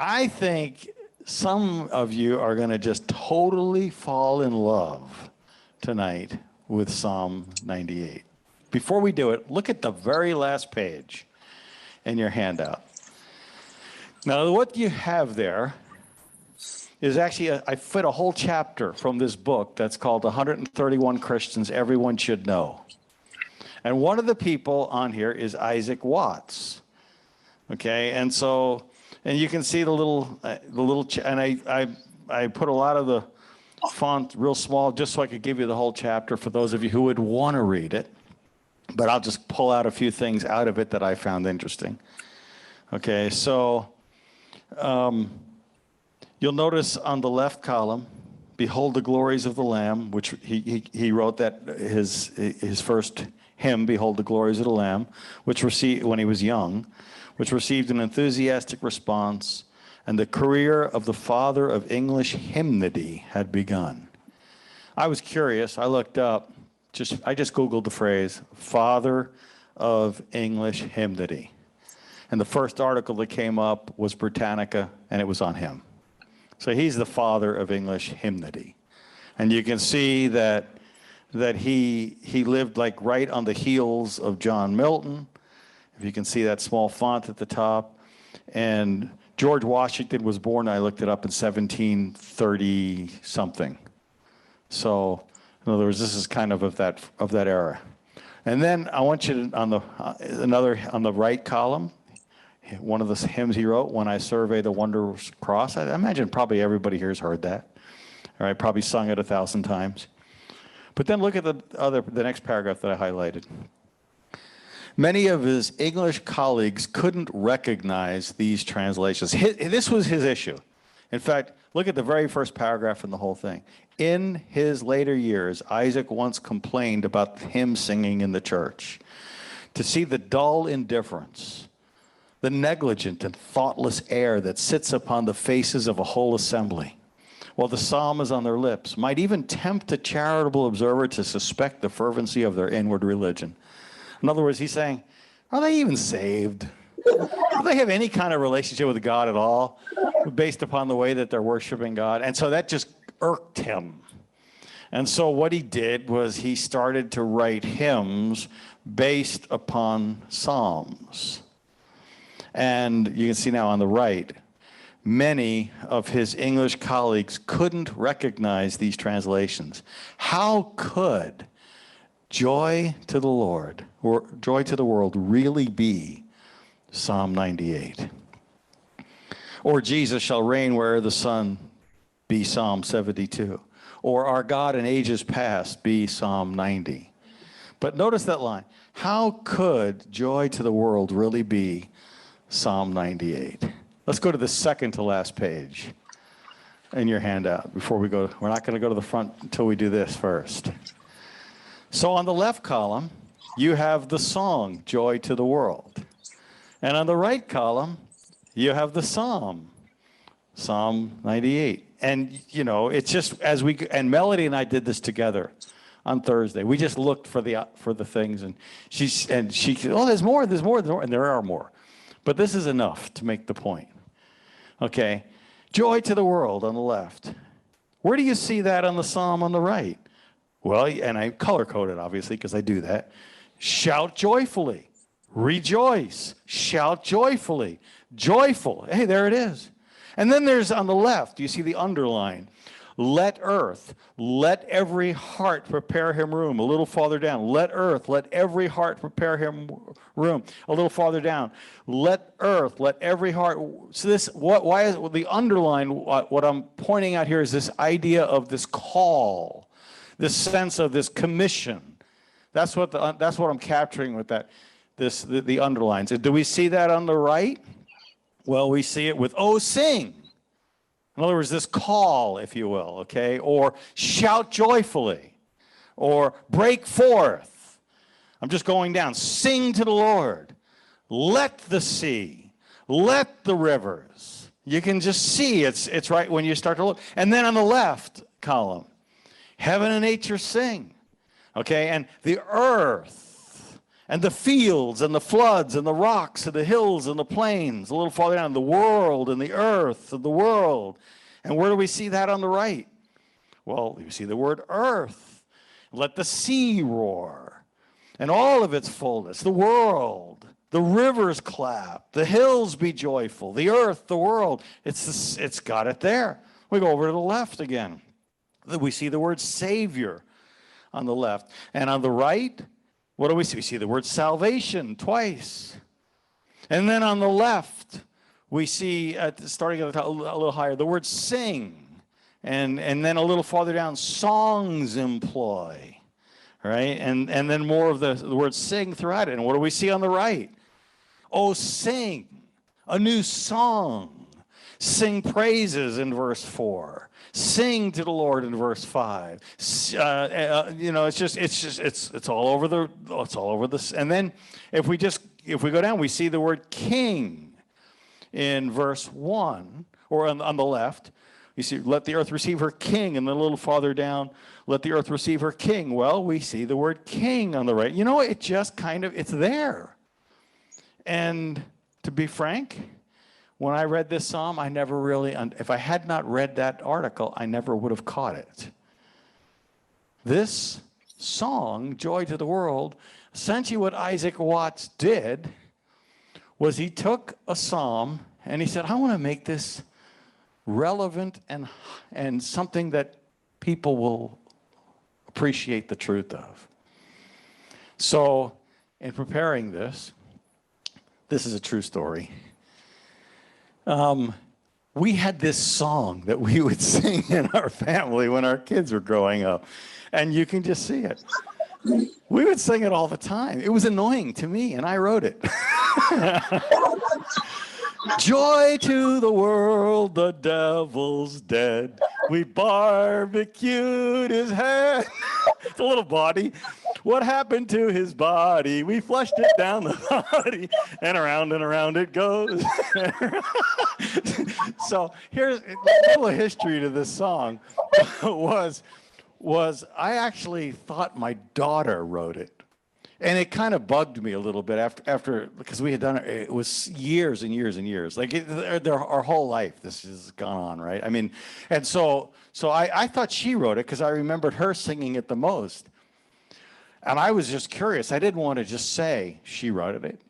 I think some of you are going to just totally fall in love tonight with Psalm 98. Before we do it, look at the very last page in your handout. Now, what you have there is actually, I fit a whole chapter from this book that's called 131 Christians Everyone Should Know. And one of the people on here is Isaac Watts. Okay, and so, and you can see the little, and I put a lot of the font real small just so I could give you the whole chapter for those of you who would want to read it. But I'll just pull out a few things out of it that I found interesting. Okay, so you'll notice on the left column, behold the glories of the Lamb, which he wrote that his first hymn, Behold the Glories of the Lamb, which received when he was young, which received an enthusiastic response, and the career of the father of English hymnody had begun. I was curious. I looked up, I just Googled the phrase, father of English hymnody. And the first article that came up was Britannica, and it was on him. So he's the father of English hymnody. And you can see that he lived like right on the heels of John Milton. If you can see that small font at the top. And George Washington was born, I looked it up, in 1730 something. So in other words, this is kind of that era. And then I want you to, on the right column, one of the hymns he wrote, When I Survey the Wondrous Cross. I imagine probably everybody here has heard that. All right, probably sung it 1,000 times. But then look at the next paragraph that I highlighted. Many of his English colleagues couldn't recognize these translations. This was his issue. In fact, look at the very first paragraph in the whole thing. In his later years, Isaac once complained about hymn singing in the church. To see the dull indifference, the negligent and thoughtless air that sits upon the faces of a whole assembly, while the psalm is on their lips, might even tempt a charitable observer to suspect the fervency of their inward religion. In other words, he's saying, are they even saved? Do they have any kind of relationship with God at all, based upon the way that they're worshiping God? And so that just irked him. And so what he did was he started to write hymns based upon psalms. And you can see now on the right, many of his English colleagues couldn't recognize these translations. How could joy to the Lord, or joy to the world, really be Psalm 98? Or Jesus shall reign where the sun be Psalm 72. Or our God in ages past be Psalm 90. But notice that line. How could joy to the world really be Psalm 98? Let's go to the second to last page in your handout before we go. We're not going to go to the front until we do this first. So on the left column, you have the song, Joy to the World. And on the right column, you have the psalm, Psalm 98. And, you know, it's just as and Melody and I did this together on Thursday. We just looked for the things, and she said, oh, there's more, and there are more. But this is enough to make the point. Okay, joy to the world on the left. Where do you see that on the psalm on the right? Well, and I color-coded, obviously, because I do that. Shout joyfully. Rejoice. Shout joyfully. Joyful. Hey, there it is. And then there's on the left, you see the underline. Let earth, let every heart prepare him room. A little farther down. Let earth, let every heart prepare him room. A little farther down. Let earth, let every heart. So this, why is the underline? What I'm pointing out here is this idea of this call, this sense of this commission. That's what I'm capturing with that. The underlines. Do we see that on the right? Well, we see it with "Oh, sing." In other words, this call, if you will, okay? Or shout joyfully. Or break forth. I'm just going down. Sing to the Lord. Let the sea. Let the rivers. You can just see it's right when you start to look. And then on the left column, heaven and nature sing. Okay? And the earth And the fields and the floods and the rocks and the hills and the plains, a little farther down, the world and the earth and the world. And where do we see that on the right? Well, you see the word earth. Let the sea roar and all of its fullness, the world, the rivers clap, the hills be joyful, the earth, the world. It's got it there. We go over to the left again. We see the word Savior on the left. And on the right, what do we see? We see the word salvation twice. And then on the left, we see, starting at the top, a little higher, the word sing. And then a little farther down, songs employ. Right? And then more of the word sing throughout it. And what do we see on the right? Oh, sing a new song. Sing praises in verse 4. Sing to the Lord in verse 5. It's all over the. And then if we go down, we see the word king in verse 1, or on the left. You see, let the earth receive her king, and then a little farther down, let the earth receive her king. Well, we see the word king on the right. You know, it just it's there. And to be frank, when I read this psalm, I never really, if I had not read that article, I never would have caught it. This song, Joy to the World, essentially what Isaac Watts did was he took a psalm and he said, I want to make this relevant and something that people will appreciate the truth of. So in preparing this is a true story. We had this song that we would sing in our family when our kids were growing up, and you can just see it. We would sing it all the time. It was annoying to me, and I wrote it. Joy to the world, the devil's dead. We barbecued his head. It's a little body. What happened to his body? We flushed it down the body, and around it goes. So here's a little history to this song. was I actually thought my daughter wrote it. And it kind of bugged me a little bit after because we had done it. It was years and years and years, like our whole life. This has gone on, right? I mean, and so I thought she wrote it because I remembered her singing it the most, and I was just curious. I didn't want to just say she wrote it,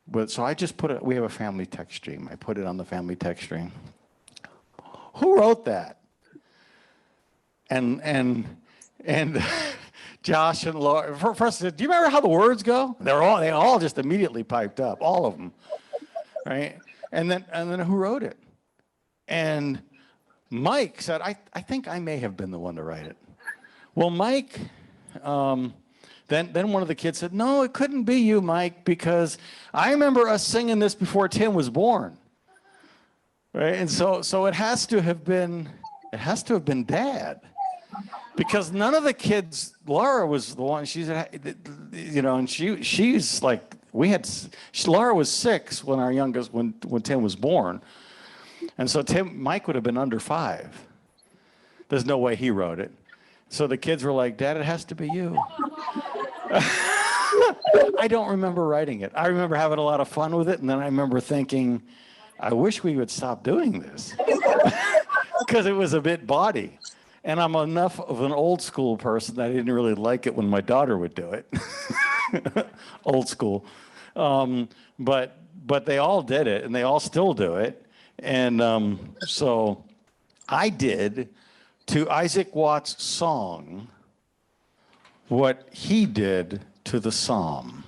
but so I just put it. We have a family text stream. I put it on the family text stream. Who wrote that? And. Josh and Laura. First, do you remember how the words go? They all just immediately piped up, all of them, right? And then who wrote it? And Mike said, I think I may have been the one to write it. Well, Mike, then one of the kids said, no, it couldn't be you, Mike, because I remember us singing this before Tim was born, right? And so it has to have been Dad. Because none of the kids, Laura was the one, and she's like, Laura was 6 when our youngest, when Tim was born. And so Mike would have been under 5. There's no way he wrote it. So the kids were like, Dad, it has to be you. I don't remember writing it. I remember having a lot of fun with it. And then I remember thinking, I wish we would stop doing this. Because it was a bit bawdy. And I'm enough of an old school person that I didn't really like it when my daughter would do it. Old school. But they all did it, and they all still do it. And so I did to Isaac Watts' song what he did to the psalm.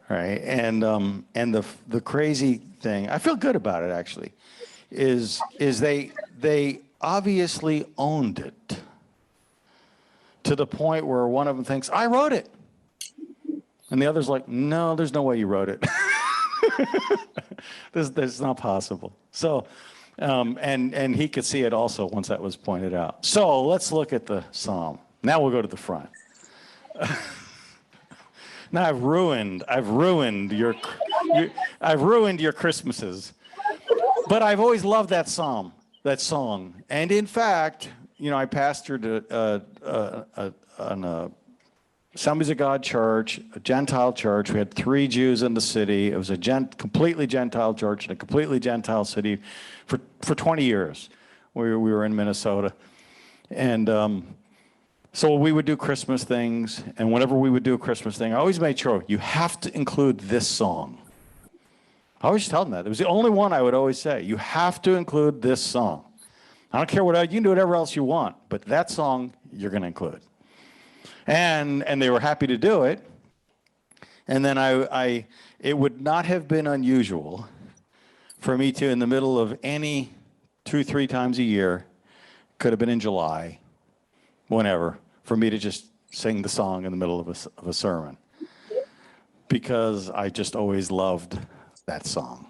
Right? And the crazy thing, I feel good about it actually, is they obviously owned it to the point where one of them thinks, I wrote it. And the other's like, no, there's no way you wrote it. That's not possible. So, and he could see it also once that was pointed out. So let's look at the psalm. Now we'll go to the front. Now I've ruined your Christmases. But I've always loved that psalm. That song. And in fact, I pastored Assemblies of God church, a Gentile church. We had 3 Jews in the city. It was a completely Gentile church in a completely Gentile city for 20 years. We were in Minnesota. And so we would do Christmas things. And whenever we would do a Christmas thing, I always made sure you have to include this song. I always tell them that. It was the only one I would always say. You have to include this song. I don't care you can do whatever else you want, but that song you're going to include. And they were happy to do it. And then it would not have been unusual for me to, in the middle of any 2-3 times a year, could have been in July, whenever, for me to just sing the song in the middle of a sermon. Because I just always loved that song,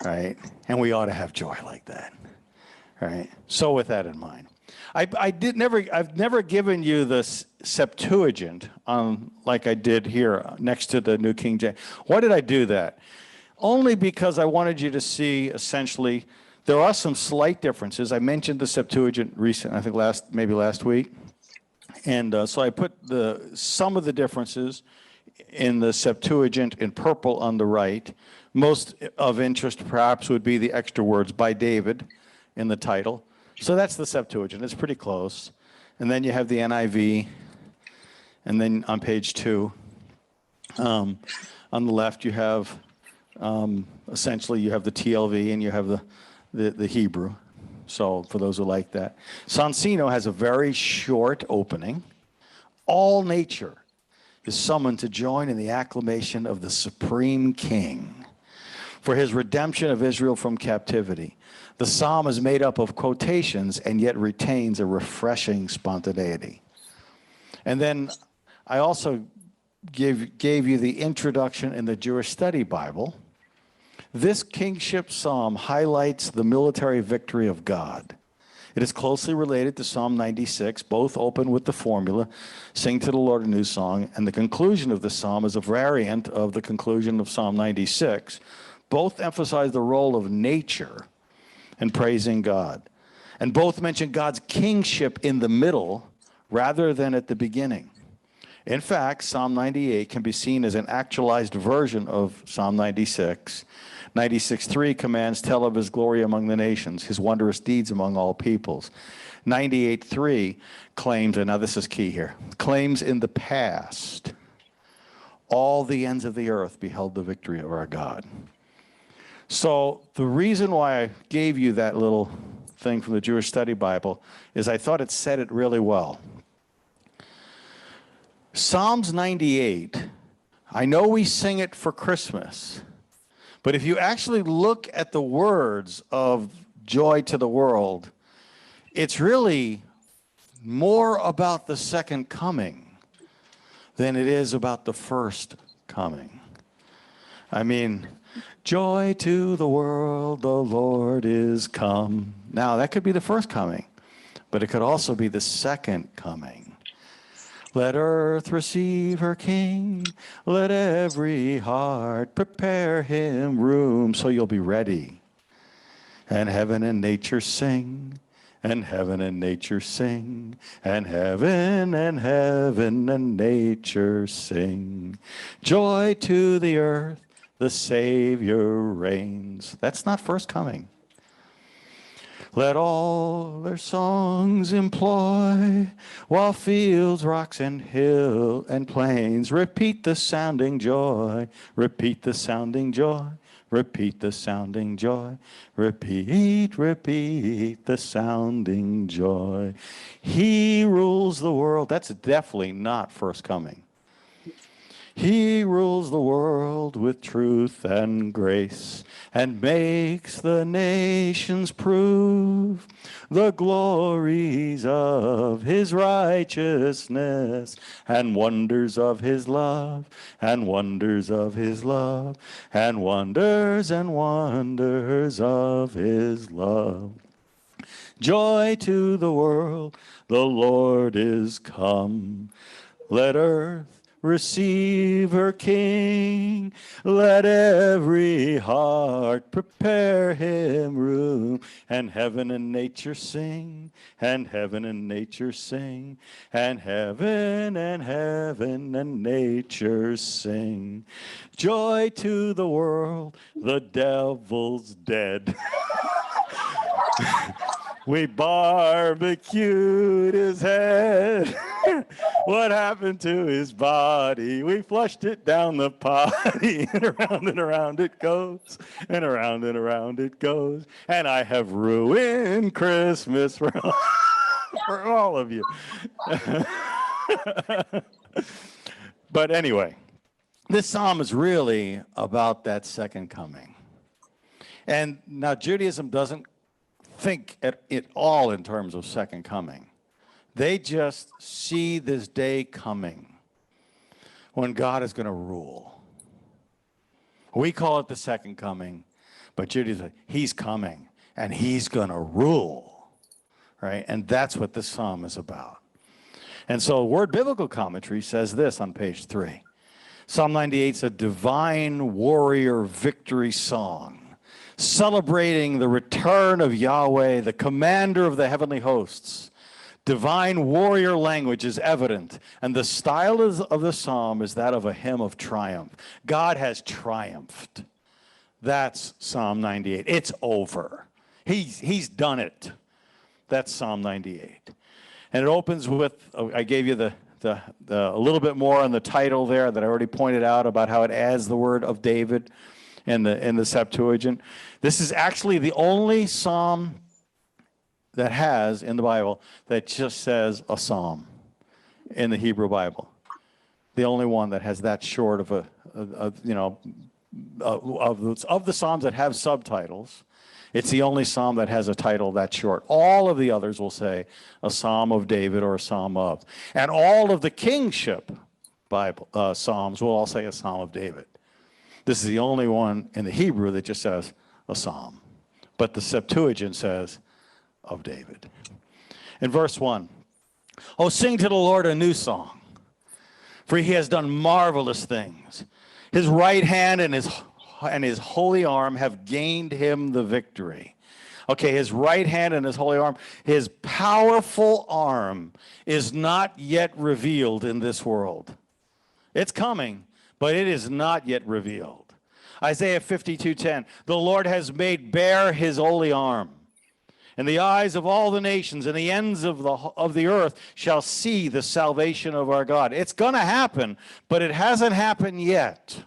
right? And we ought to have joy like that, right? So with that in mind, I've never given you the Septuagint like I did here next to the New King James. Why did I do that? Only because I wanted you to see essentially there are some slight differences. I mentioned the Septuagint recently, I think maybe last week, and so I put some of the differences in the Septuagint in purple on the right. Most of interest perhaps would be the extra words by David in the title. So that's the Septuagint. It's pretty close. And then you have the NIV. And then on page 2, on the left, you have essentially you have the TLV and you have the Hebrew. So for those who like that. Sonsino has a very short opening. All nature is summoned to join in the acclamation of the Supreme King for his redemption of Israel from captivity. The psalm is made up of quotations and yet retains a refreshing spontaneity. And then I also gave you the introduction in the Jewish Study Bible. This kingship psalm highlights the military victory of God. It is closely related to Psalm 96. Both open with the formula, sing to the Lord a new song, and the conclusion of the psalm is a variant of the conclusion of Psalm 96. Both emphasize the role of nature in praising God. And both mention God's kingship in the middle rather than at the beginning. In fact, Psalm 98 can be seen as an actualized version of Psalm 96. 96:3 commands, tell of his glory among the nations, his wondrous deeds among all peoples. 98:3 claims, and now this is key here, claims in the past, all the ends of the earth beheld the victory of our God. So the reason why I gave you that little thing from the Jewish Study Bible is I thought it said it really well. Psalms 98, I know we sing it for Christmas, but if you actually look at the words of Joy to the World, it's really more about the second coming than it is about the first coming. I mean, joy to the world, the Lord is come. Now, that could be the first coming, but it could also be the second coming. Let earth receive her King. Let every heart prepare him room so you'll be ready. And heaven and nature sing, and heaven and nature sing, and heaven and nature sing. Joy to the earth, the Savior reigns. That's not first coming. Let all their songs employ, while fields, rocks, and hill and plains repeat the sounding joy, repeat the sounding joy, repeat the sounding joy, repeat, repeat the sounding joy. He rules the world. That's definitely not first coming. He rules the world with truth and grace, and makes the nations prove the glories of his righteousness, and wonders of his love, and wonders of his love, and wonders of his love. Joy to the world, the Lord is come. Let earth receive her King. Let every heart prepare him room. And heaven and nature sing, and heaven and nature sing, and heaven and nature sing. Joy to the world, the devil's dead. We barbecued his head. What happened to his body? We flushed it down the potty, and around it goes, and around it goes. And I have ruined Christmas for all of you. But anyway, this psalm is really about that second coming. And now Judaism doesn't think at it all in terms of second coming. They just see this day coming when God is going to rule. We call it the second coming, but Judaism, he's coming and he's going to rule, right? And that's what this psalm is about. And so Word Biblical Commentary says this on page 3. Psalm 98 is a divine warrior victory song, celebrating the return of Yahweh, the commander of the heavenly hosts. Divine warrior language is evident, and the style of the psalm is that of a hymn of triumph. God has triumphed. That's Psalm 98. It's over. He's done it. That's Psalm 98. And it opens with, I gave you a little bit more on the title there that I already pointed out about how it adds the word of David in the Septuagint. This is actually the only psalm that has in the Bible that just says a psalm in the Hebrew Bible. The only one that has that short of of the psalms that have subtitles. It's the only psalm that has a title that short. All of the others will say a psalm of David or a psalm of. And all of the kingship Bible psalms will all say a psalm of David. This is the only one in the Hebrew that just says a psalm. But the Septuagint says of David. In verse 1, "Oh, sing to the Lord a new song, for he has done marvelous things. His right hand and his holy arm have gained him the victory." Okay, his right hand and his holy arm, his powerful arm is not yet revealed in this world. It's coming, but it is not yet revealed. Isaiah 52:10, "The Lord has made bare his holy arm. And the eyes of all the nations and the ends of the earth shall see the salvation of our God." It's going to happen, but it hasn't happened yet.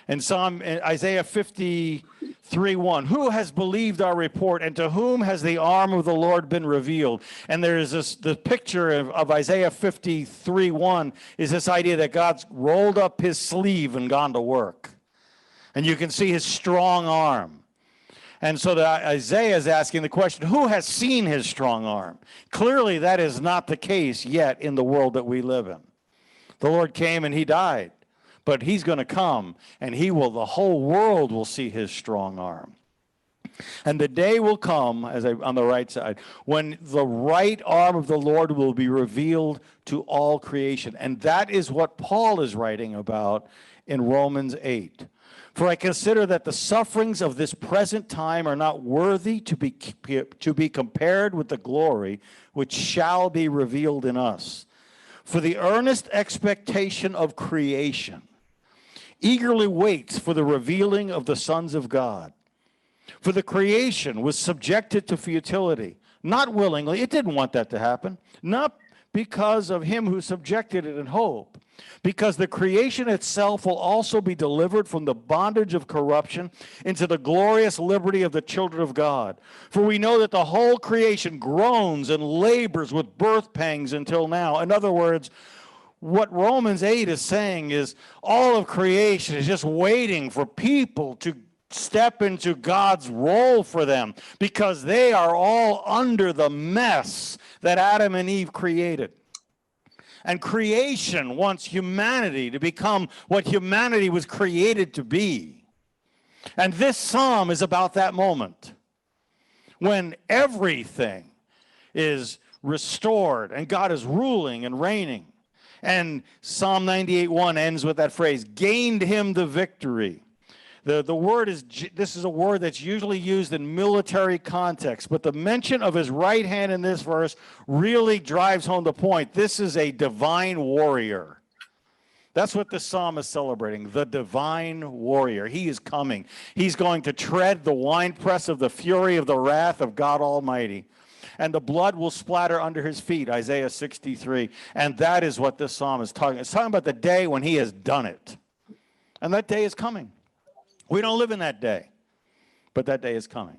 In Isaiah 53:1, "Who has believed our report, and to whom has the arm of the Lord been revealed?" And there is the picture of Isaiah 53:1 is this idea that God's rolled up his sleeve and gone to work. And you can see his strong arm. And so Isaiah is asking the question, who has seen his strong arm? Clearly, that is not the case yet in the world that we live in. The Lord came and he died, but he's going to come and the whole world will see his strong arm. And the day will come, on the right side, when the right arm of the Lord will be revealed to all creation. And that is what Paul is writing about in Romans 8. "For I consider that the sufferings of this present time are not worthy to be compared with the glory which shall be revealed in us. For the earnest expectation of creation eagerly waits for the revealing of the sons of God. For the creation was subjected to futility, not willingly." It didn't want that to happen. "Not because of him who subjected it in hope, because the creation itself will also be delivered from the bondage of corruption into the glorious liberty of the children of God. For we know that the whole creation groans and labors with birth pangs until now." In other words, what Romans 8 is saying is all of creation is just waiting for people to step into God's role for them, because they are all under the mess that Adam and Eve created. And creation wants humanity to become what humanity was created to be. And this psalm is about that moment when everything is restored and God is ruling and reigning. And Psalm 98:1 ends with that phrase, gained him the victory. The word is, this is a word that's usually used in military context, but the mention of his right hand in this verse really drives home the point. This is a divine warrior. That's what this psalm is celebrating, the divine warrior. He is coming. He's going to tread the winepress of the fury of the wrath of God Almighty. And the blood will splatter under his feet, Isaiah 63. And that is what this psalm is talking about. It's talking about the day when he has done it. And that day is coming. We don't live in that day, but that day is coming.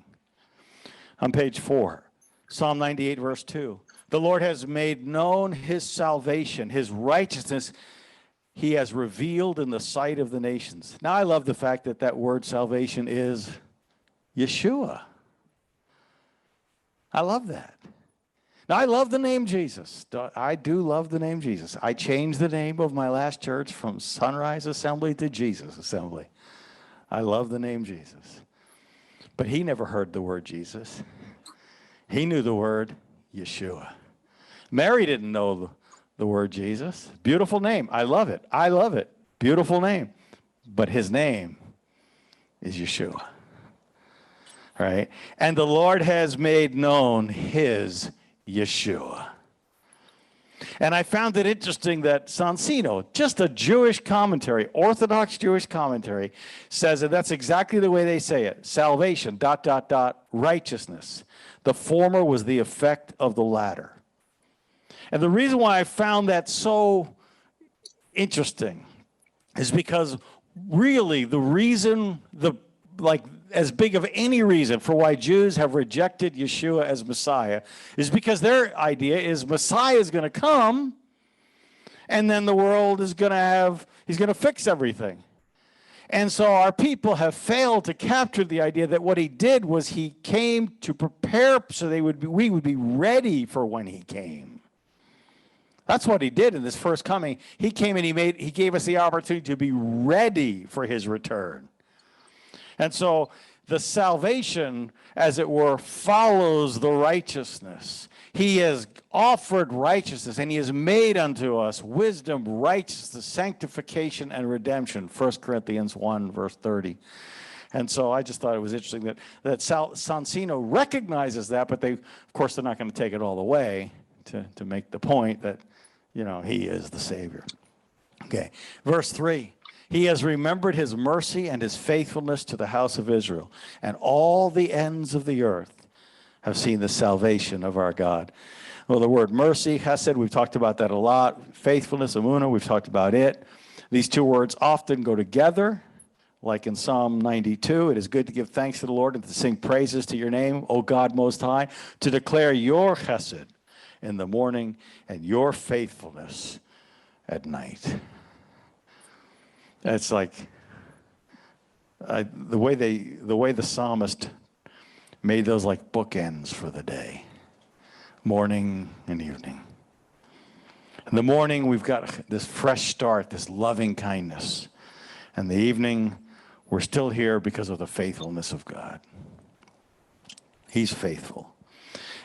On page 4, Psalm 98, verse 2. The Lord has made known his salvation, his righteousness he has revealed in the sight of the nations. Now, I love the fact that that word salvation is Yeshua. I love that. Now, I love the name Jesus. I do love the name Jesus. I changed the name of my last church from Sunrise Assembly to Jesus Assembly. I love the name Jesus. But he never heard the word Jesus. He knew the word Yeshua. Mary didn't know the word Jesus. Beautiful name. I love it. I love it. Beautiful name. But his name is Yeshua. Right? And the Lord has made known his Yeshua. And I found it interesting that Sonsino, just a Jewish commentary, Orthodox Jewish commentary, says that that's exactly the way they say it. Salvation, ... righteousness. The former was the effect of the latter. And the reason why I found that so interesting is because really the reason, as big of any reason for why Jews have rejected Yeshua as Messiah is because their idea is Messiah is going to come and then the world is going to he's going to fix everything. And so our people have failed to capture the idea that what he did was he came to prepare so we would be ready for when he came. That's what he did in this first coming. He came and he gave us the opportunity to be ready for his return. And so the salvation, as it were, follows the righteousness. He has offered righteousness, and he has made unto us wisdom, righteousness, sanctification, and redemption. 1 Corinthians 1, verse 30. And so I just thought it was interesting that Sonsino recognizes that, but of course, they're not going to take it all the way to make the point that, he is the Savior. Okay, verse 3. He has remembered his mercy and his faithfulness to the house of Israel, and all the ends of the earth have seen the salvation of our God. Well, the word mercy, chesed, we've talked about that a lot. Faithfulness, emunah, we've talked about it. These two words often go together, like in Psalm 92. It is good to give thanks to the Lord and to sing praises to your name, O God Most High, to declare your chesed in the morning and your faithfulness at night. It's like the way the psalmist made those like bookends for the day, morning and evening. In the morning, we've got this fresh start, this loving kindness. And the evening, we're still here because of the faithfulness of God. He's faithful.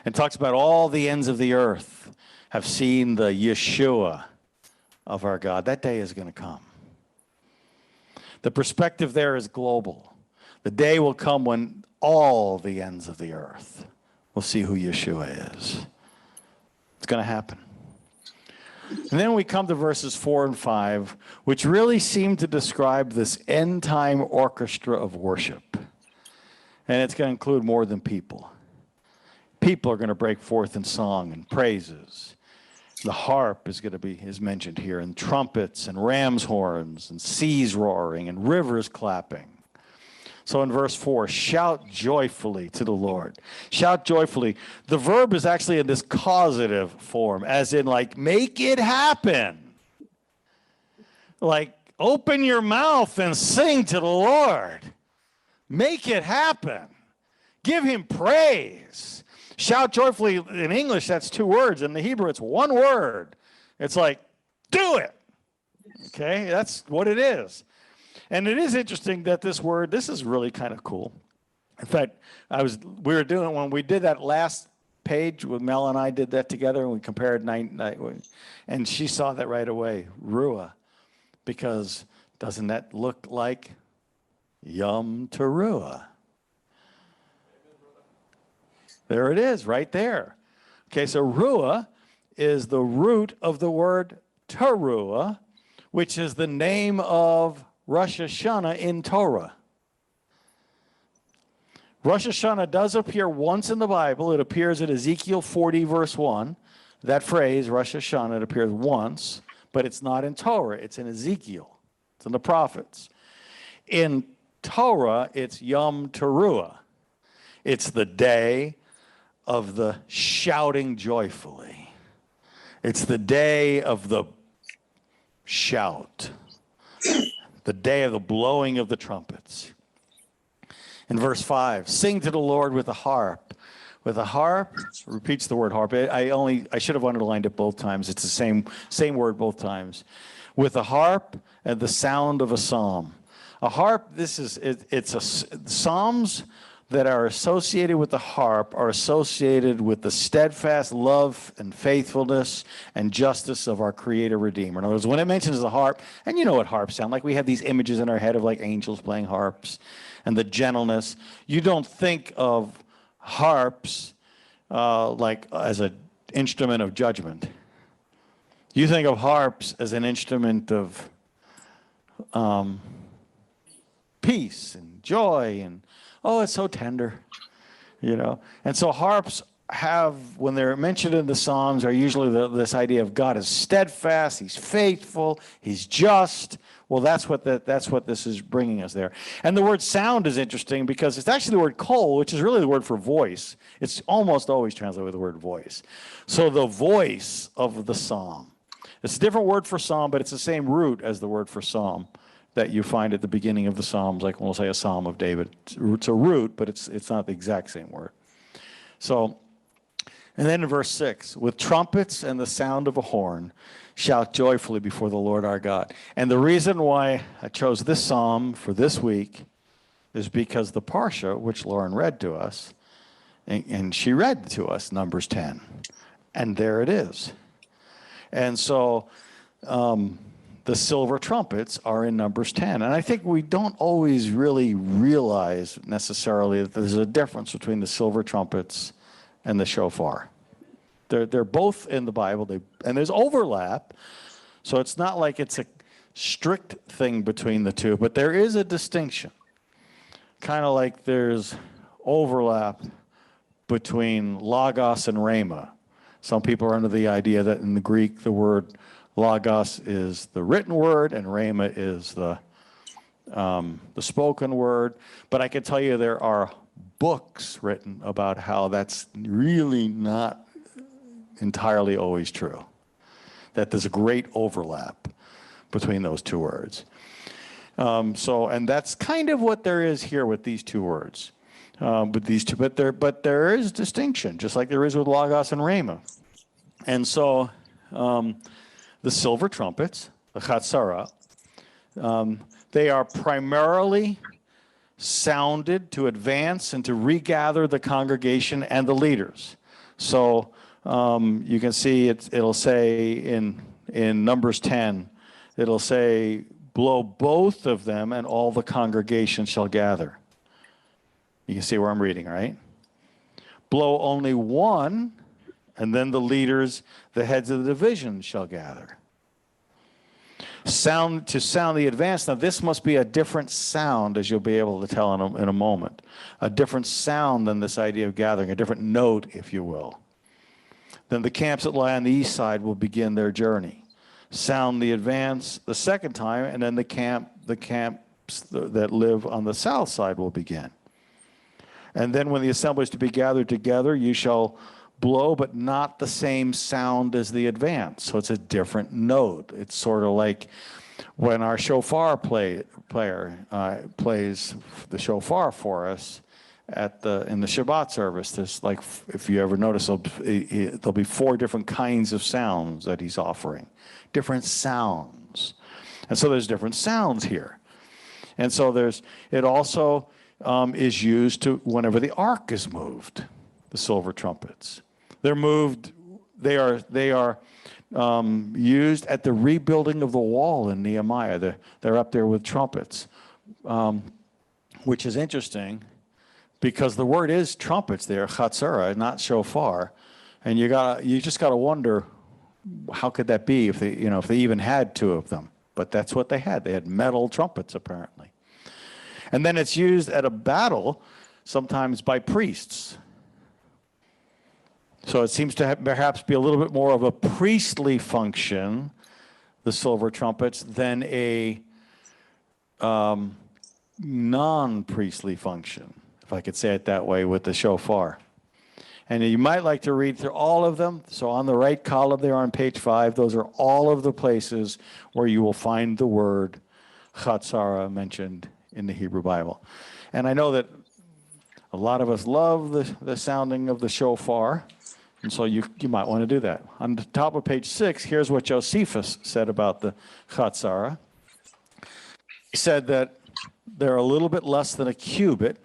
And talks about all the ends of the earth have seen the Yeshua of our God. That day is going to come. The perspective there is global. The day will come when all the ends of the earth will see who Yeshua is. It's going to happen. And then we come to verses 4 and 5, which really seem to describe this end-time orchestra of worship. And it's going to include more than people. People are going to break forth in song and praises. The harp is mentioned here, and trumpets and ram's horns and seas roaring and rivers clapping. So in verse 4, shout joyfully to the Lord. Shout joyfully. The verb is actually in this causative form, as in like, make it happen. Like, open your mouth and sing to the Lord. Make it happen. Give him praise. Shout joyfully, in English, that's two words. In the Hebrew, it's one word. It's like, do it. Okay, that's what it is. And it is interesting that this is really kind of cool. In fact, when we did that last page with Mel and I did that together, and we compared and she saw that right away, Ruah, because doesn't that look like Yom Teruah? There it is, right there. Okay, so Ruah is the root of the word Teruah, which is the name of Rosh Hashanah in Torah. Rosh Hashanah does appear once in the Bible. It appears in Ezekiel 40, verse 1. That phrase, Rosh Hashanah, it appears once, but it's not in Torah. It's in Ezekiel. It's in the prophets. In Torah, it's Yom Teruah. It's the day of the shouting joyfully. It's the day of the shout, the day of the blowing of the trumpets. In verse 5, sing to the Lord with a harp. With a harp, repeats the word harp. I should have underlined it both times. It's the same word both times. With a harp and the sound of a psalm. A harp, psalms that are associated with the harp are associated with the steadfast love and faithfulness and justice of our Creator Redeemer. In other words, when it mentions the harp, and you know what harps sound like, we have these images in our head of like angels playing harps and the gentleness. You don't think of harps like as an instrument of judgment. You think of harps as an instrument of peace and joy and, oh, it's so tender, you know. And so harps have, when they're mentioned in the Psalms, are usually this idea of God is steadfast, he's faithful, he's just. Well, that's what this is bringing us there. And the word sound is interesting because it's actually the word kol, which is really the word for voice. It's almost always translated with the word voice. So the voice of the psalm. It's a different word for psalm, but it's the same root as the word for psalm that you find at the beginning of the Psalms, like when we'll say a Psalm of David. It's a root, but it's not the exact same word. So, and then in verse 6, with trumpets and the sound of a horn, shout joyfully before the Lord our God. And the reason why I chose this psalm for this week is because the Parsha, which Lauren read to us, and she read to us Numbers 10, and there it is. And so the silver trumpets are in Numbers 10. And I think we don't always really realize necessarily that there's a difference between the silver trumpets and the shofar. They're both in the Bible, and there's overlap, so it's not like it's a strict thing between the two, but there is a distinction. Kind of like there's overlap between logos and rhema. Some people are under the idea that in the Greek the word logos is the written word and rhema is the spoken word. But I can tell you there are books written about how that's really not entirely always true. That there's a great overlap between those two words. And that's kind of what there is here with these two words. But there is distinction, just like there is with logos and rhema. And so the silver trumpets, the chatzara, they are primarily sounded to advance and to regather the congregation and the leaders. So you can see it'll say in Numbers 10, it'll say, blow both of them and all the congregation shall gather. You can see where I'm reading, right? Blow only one, and then the leaders, the heads of the division shall gather. To sound the advance. Now this must be a different sound, as you'll be able to tell in a moment. A different sound than this idea of gathering, a different note, if you will. Then the camps that lie on the east side will begin their journey. Sound the advance the second time, and then the camps that live on the south side will begin. And then when the assembly is to be gathered together, you shall blow, but not the same sound as the advance. So it's a different note. It's sort of like when our shofar player plays the shofar for us in the Shabbat service. There's like, if you ever notice, there'll be 4 different kinds of sounds that he's offering. Different sounds. And so there's different sounds here. And so it also is used to whenever the ark is moved, the silver trumpets. They're moved. They are used at the rebuilding of the wall in Nehemiah. They're up there with trumpets, which is interesting because the word is trumpets there, chatzara, not shofar, and you just gotta wonder how could that be if they even had two of them. But that's what they had. They had metal trumpets apparently, and then it's used at a battle sometimes by priests. So it seems to perhaps be a little bit more of a priestly function, the silver trumpets, than a non-priestly function, if I could say it that way, with the shofar. And you might like to read through all of them. So on the right column there on page 5, those are all of the places where you will find the word chatzara mentioned in the Hebrew Bible. And I know that a lot of us love the sounding of the shofar. And so you might want to do that. On the top of page 6, here's what Josephus said about the chatzara. He said that they're a little bit less than a cubit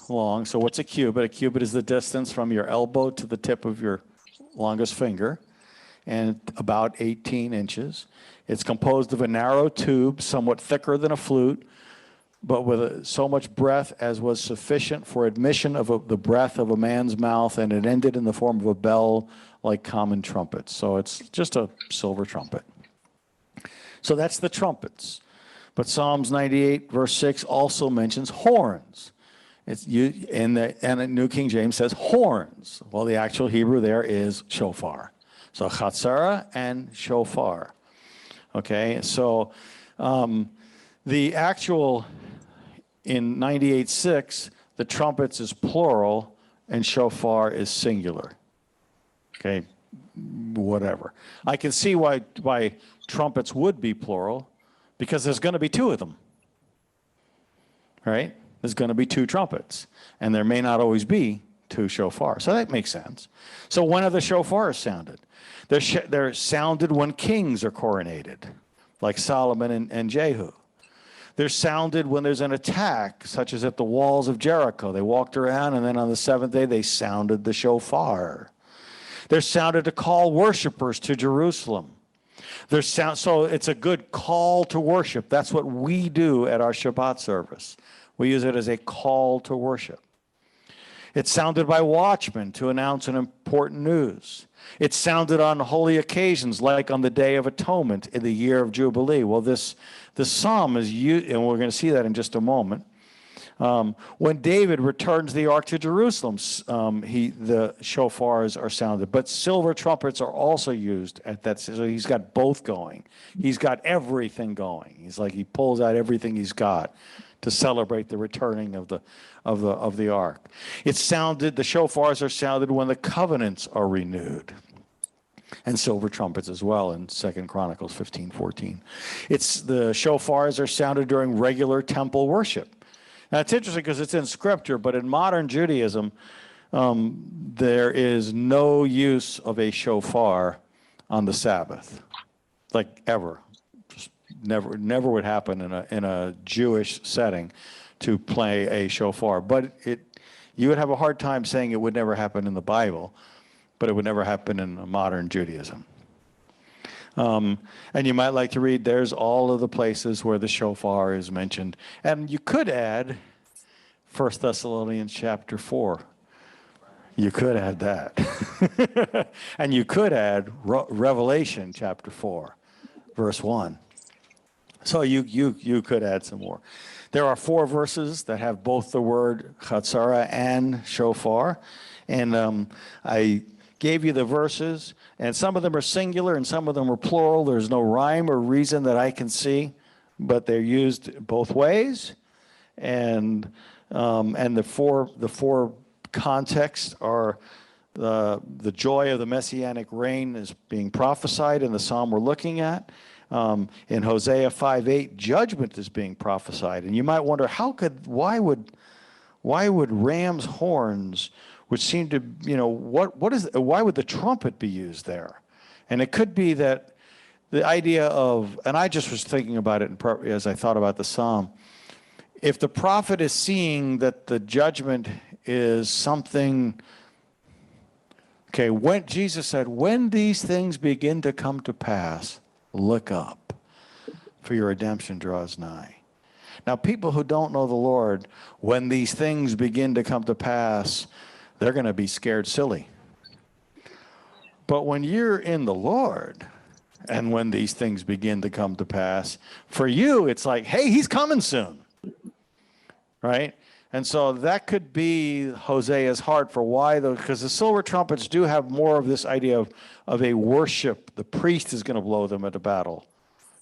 long. So what's a cubit? A cubit is the distance from your elbow to the tip of your longest finger, and about 18 inches. It's composed of a narrow tube, somewhat thicker than a flute, but with so much breath as was sufficient for admission of the breath of a man's mouth, and it ended in the form of a bell like common trumpets. So it's just a silver trumpet. So that's the trumpets. But Psalms 98 verse 6 also mentions horns. And the New King James says horns. Well, the actual Hebrew there is shofar. So chatzara and shofar. Okay, so the actual, in 98:6, the trumpets is plural and shofar is singular. Okay, whatever. I can see why trumpets would be plural, because there's going to be two of them. Right? There's going to be two trumpets, and there may not always be two shofars. So that makes sense. So when are the shofars sounded? They're sounded when kings are coronated, like Solomon and Jehu. They're sounded when there's an attack, such as at the walls of Jericho. They walked around, and then on the seventh day, they sounded the shofar. They're sounded to call worshipers to Jerusalem. So it's a good call to worship. That's what we do at our Shabbat service. We use it as a call to worship. It's sounded by watchmen to announce an important news. It's sounded on holy occasions, like on the Day of Atonement in the year of Jubilee. Well, this psalm is used, and we're going to see that in just a moment. When David returns the ark to Jerusalem, the shofars are sounded. But silver trumpets are also used at that. So he's got both going. He's got everything going. He pulls out everything he's got to celebrate the returning of the ark. The shofars are sounded when the covenants are renewed. And silver trumpets as well in 2 Chronicles 15:14. The shofars are sounded during regular temple worship. Now it's interesting because it's in Scripture, but in modern Judaism, there is no use of a shofar on the Sabbath, like ever. Just never would happen in a Jewish setting to play a shofar. But you would have a hard time saying it would never happen in the Bible, but it would never happen in modern Judaism. And you might like to read, there's all of the places where the shofar is mentioned. And you could add 1 Thessalonians chapter 4. You could add that. And you could add Revelation chapter 4, verse 1. So you could add some more. There are 4 verses that have both the word chatzara and shofar. And I gave you the verses, and some of them are singular and some of them are plural. There's no rhyme or reason that I can see, but they're used both ways. And the four contexts are the joy of the messianic reign is being prophesied in the psalm we're looking at. In Hosea 5:8, judgment is being prophesied, and you might wonder why would ram's horns, which seem to, why would the trumpet be used there? And it could be that the idea of, and I just was thinking about it as I thought about the psalm, if the prophet is seeing that the judgment is something Okay, when Jesus said, when these things begin to come to pass, look up, for your redemption draws nigh. Now, people who don't know the Lord, when these things begin to come to pass, they're going to be scared silly. But when you're in the Lord, and when these things begin to come to pass, for you, it's like, hey, he's coming soon, right? And so that could be Hosea's heart for why, though, because the silver trumpets do have more of this idea of a worship. The priest is going to blow them at a battle,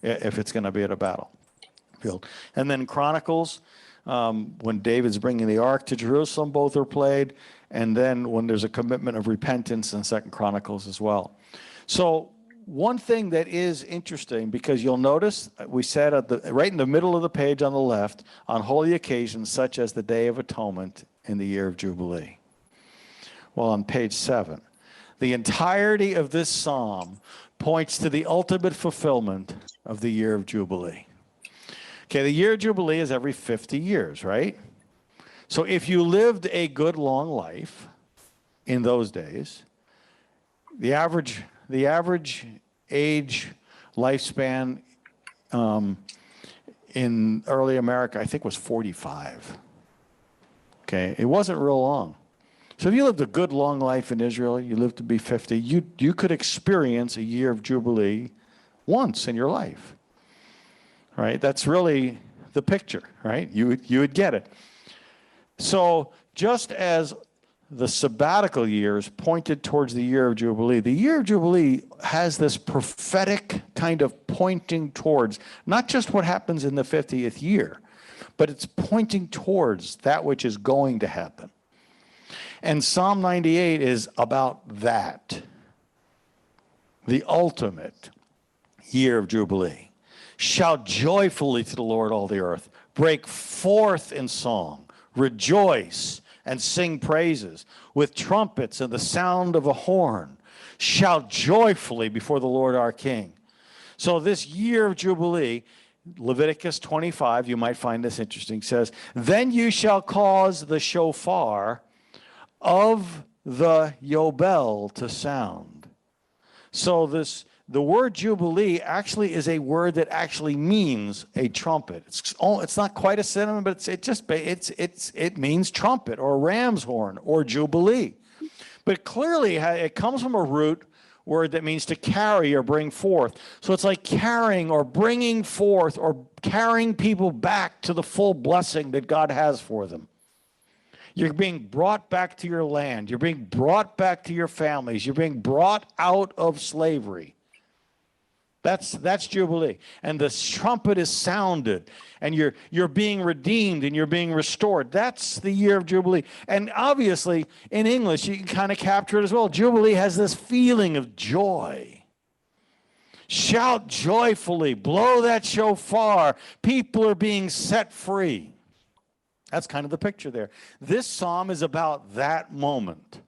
if it's going to be at a battlefield. And then Chronicles, when David's bringing the ark to Jerusalem, both are played. And then when there's a commitment of repentance in 2 Chronicles as well. So one thing that is interesting, because you'll notice we said right in the middle of the page on the left, on holy occasions such as the Day of Atonement in the year of Jubilee. Well, on page 7, the entirety of this psalm points to the ultimate fulfillment of the year of Jubilee. Okay, the year of Jubilee is every 50 years, right? So if you lived a good long life in those days, the average age lifespan in early America, I think, was 45. Okay, it wasn't real long. So if you lived a good long life in Israel, you lived to be 50, you could experience a year of Jubilee once in your life. Right? That's really the picture, right? You would get it. So just as the sabbatical years pointed towards the year of Jubilee, the year of Jubilee has this prophetic kind of pointing towards not just what happens in the 50th year, but it's pointing towards that which is going to happen. And Psalm 98 is about that, the ultimate year of Jubilee. Shout joyfully to the Lord, all the earth. Break forth in song. Rejoice and sing praises with trumpets and the sound of a horn. Shout joyfully before the Lord our King. So this year of Jubilee, Leviticus 25, you might find this interesting, says, then you shall cause the shofar of the Yobel to sound. So the word Jubilee actually is a word that actually means a trumpet. It's not quite a synonym, but it means trumpet or ram's horn or Jubilee. But clearly it comes from a root word that means to carry or bring forth. So it's like carrying or bringing forth or carrying people back to the full blessing that God has for them. You're being brought back to your land. You're being brought back to your families. You're being brought out of slavery. That's Jubilee. And the trumpet is sounded, and you're being redeemed and you're being restored. That's the year of Jubilee. And obviously, in English, you can kind of capture it as well. Jubilee has this feeling of joy. Shout joyfully, blow that shofar. People are being set free. That's kind of the picture there. This psalm is about that moment.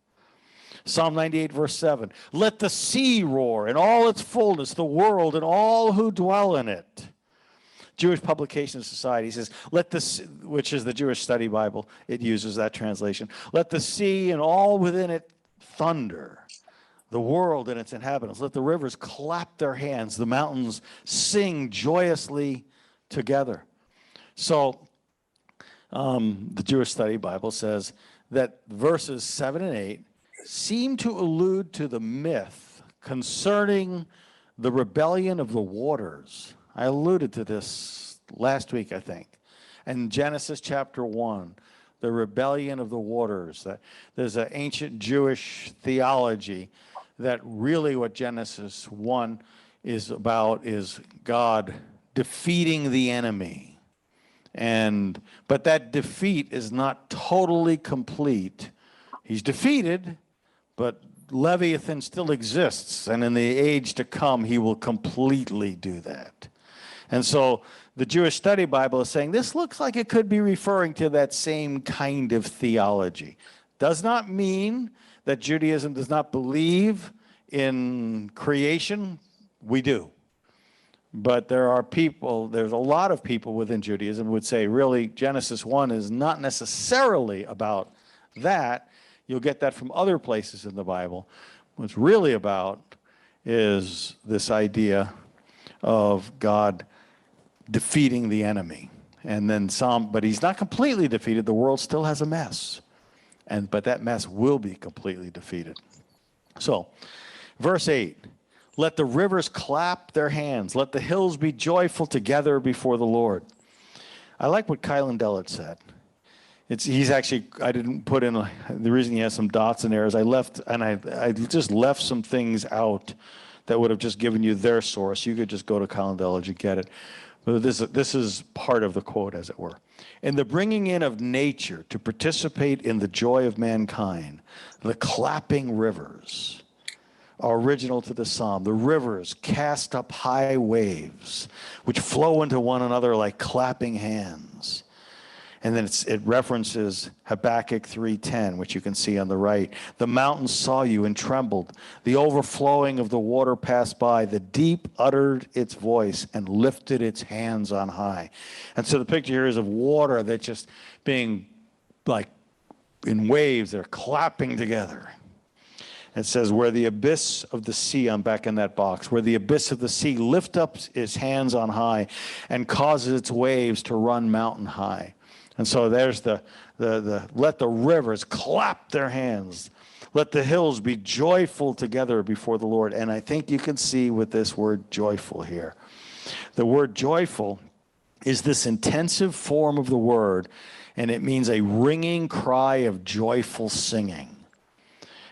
Psalm 98, verse 7. Let the sea roar in all its fullness, the world and all who dwell in it. Jewish Publication Society says, which is the Jewish Study Bible, it uses that translation. Let the sea and all within it thunder, the world and its inhabitants. Let the rivers clap their hands, the mountains sing joyously together. So the Jewish Study Bible says that verses 7 and 8 seem to allude to the myth concerning the rebellion of the waters. I alluded to this last week, I think. And Genesis chapter 1, the rebellion of the waters. There's an ancient Jewish theology that really what Genesis 1 is about is God defeating the enemy. But that defeat is not totally complete. He's defeated, but Leviathan still exists, and in the age to come, he will completely do that. And so the Jewish Study Bible is saying this looks like it could be referring to that same kind of theology. Does not mean that Judaism does not believe in creation. We do. But there's a lot of people within Judaism who would say, really, Genesis 1 is not necessarily about that. You'll get that from other places in the Bible. What it's really about is this idea of God defeating the enemy. And then but he's not completely defeated. The world still has a mess. But that mess will be completely defeated. So, verse 8, let the rivers clap their hands. Let the hills be joyful together before the Lord. I like what Kylan Dellert said. He's actually, I didn't put in, the reason he has some dots and errors, I just left some things out that would have just given you their source. You could just go to Kylan Dellert and get it. But this is part of the quote, as it were. In the bringing in of nature to participate in the joy of mankind, the clapping rivers are original to the psalm. The rivers cast up high waves, which flow into one another like clapping hands. And then it references Habakkuk 3:10, which you can see on the right. The mountains saw you and trembled. The overflowing of the water passed by. The deep uttered its voice and lifted its hands on high. And so the picture here is of water that's just being like in waves. They're clapping together. It says, where the abyss of the sea, I'm back in that box, where the abyss of the sea lift up its hands on high and causes its waves to run mountain high. And so there's the let the rivers clap their hands. Let the hills be joyful together before the Lord. And I think you can see with this word joyful here. The word joyful is this intensive form of the word, and it means a ringing cry of joyful singing.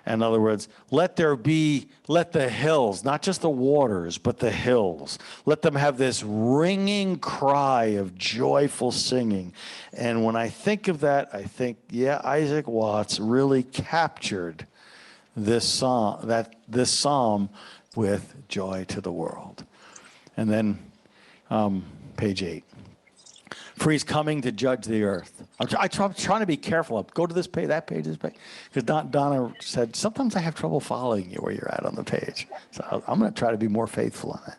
In other words, let the hills, not just the waters, but the hills, let them have this ringing cry of joyful singing. And when I think of that, I think, yeah, Isaac Watts really captured this psalm with joy to the world. And then page 8. For he's coming to judge the earth. I'm trying to be careful. Go to this page, that page, this page. Because Donna said, sometimes I have trouble following you where you're at on the page. So I'm going to try to be more faithful on that.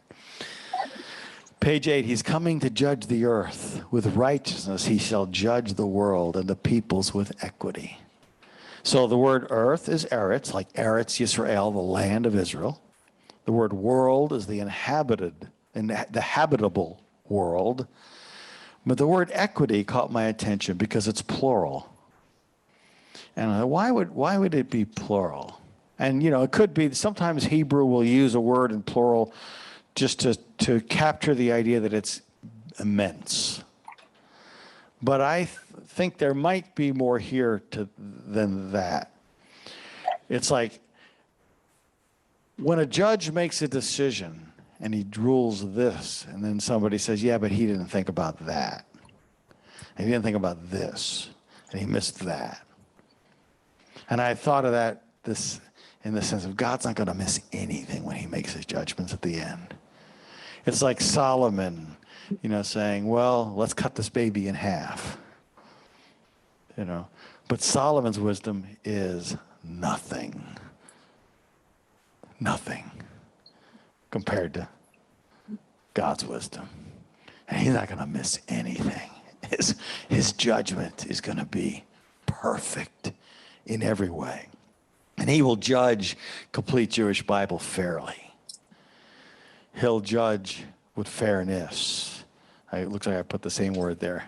Page 8, he's coming to judge the earth. With righteousness he shall judge the world and the peoples with equity. So the word earth is Eretz, like Eretz Yisrael, the land of Israel. The word world is the habitable world. But the word equity caught my attention because it's plural. And why would it be plural? And, it could be, sometimes Hebrew will use a word in plural just to capture the idea that it's immense. But I think there might be more here than that. It's like when a judge makes a decision, and he rules this, and then somebody says, yeah, but he didn't think about that. And he didn't think about this, and he missed that. And I thought of that in the sense of God's not going to miss anything when he makes his judgments at the end. It's like Solomon, saying, well, let's cut this baby in half. But Solomon's wisdom is nothing. Nothing. Compared to God's wisdom. And he's not going to miss anything. His judgment is going to be perfect in every way. And he will judge complete Jewish Bible fairly. He'll judge with fairness. It looks like I put the same word there.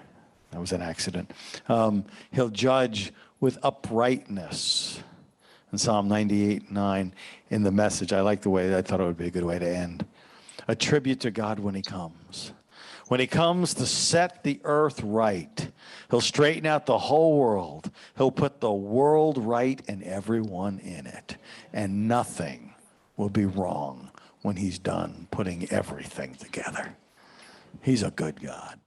That was an accident. He'll judge with uprightness. In Psalm 98:9, in the Message, I like the way, I thought it would be a good way to end. A tribute to God when he comes. When he comes to set the earth right, he'll straighten out the whole world. He'll put the world right and everyone in it. And nothing will be wrong when he's done putting everything together. He's a good God.